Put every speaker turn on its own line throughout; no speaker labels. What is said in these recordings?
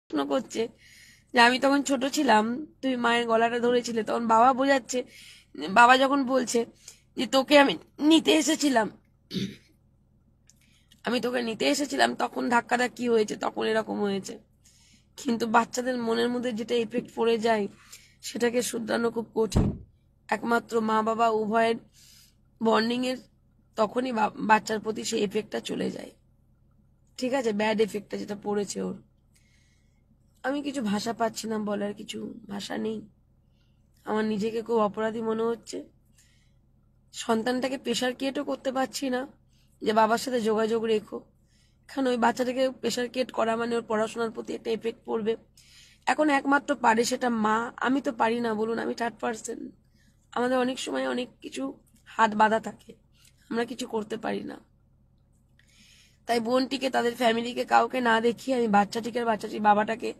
প্রশ্ন করছে যে আমি তখন ছোট ছিলাম, তুই মায়ের গলাটা ধরেছিলে, তখন বাবা বোঝাচ্ছে, বাবা যখন বলছে যে তোকে আমি নিতে এসেছিলাম, তখন ধাক্কাধাক্কি হয়েছে, তখন এরকম হয়েছে। কিন্তু বাচ্চাদের মনের মধ্যে যেটা এফেক্ট পড়ে যায় সেটাকে শুধরানো খুব কঠিন। একমাত্র মা বাবা উভয়ের বন্ডিং এর তখনই বাচ্চার প্রতি সেই এফেক্টটা চলে যায়। ঠিক আছে, ব্যাড এফেক্টটা যেটা পড়েছে ওর। আমি কিছু ভাষা পাচ্ছি না, বলার কিছু ভাষা নেই। আমার নিজেকে খুব অপরাধী মনে হচ্ছে। সন্তানটাকে প্রেশার ক্রিয়েটও করতে পারছি না যে বাবার সাথে যোগাযোগ রেখো, কারণ ওই বাচ্চাটাকে প্রেশার ক্রিয়েট করা মানে ওর পড়াশোনার প্রতি একটা এফেক্ট পড়বে। এখন একমাত্র পারে সেটা মা, আমি তো পারি না, বলুন, আমি থার্ড পার্সন। আমাদের অনেক সময় অনেক কিছু হাত বাঁধা থাকে, আমরা কিছু করতে পারি না। তাই বোনটিকে, তাদের ফ্যামিলিকে কাউকে না দেখিয়ে আমি বাচ্চাটির বাবাটাকে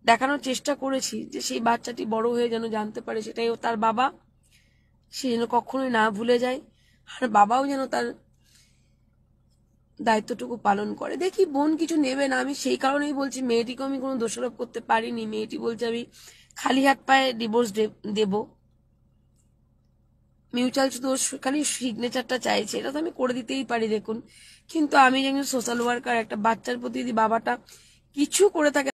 দেখানোর চেষ্টা করেছি যে সেই বাচ্চাটি বড় হয়ে যেন জানতে পারে সেটাই ও তার বাবা, সে যেন কখনোই না ভুলে যায়, আর বাবাও যেন তার দায়িত্বটুকু পালন করে। দেখি বোন কিছু নেবে না, আমি সেই কারণেই বলছি মেয়েটিকে আমি কোনো দোষারোপ করতে পারিনি। মেয়েটি বলছে আমি খালি হাত পায়ে ডিভোর্স দেব, মিউচুয়াল শুধু খালি সিগনেচারটা চাইছে, এটা তো আমি করে দিতেই পারি দেখুন। কিন্তু আমি একজন সোশ্যাল ওয়ার্কার, একটা বাচ্চার প্রতি যদি বাবাটা কিছু করে থাকে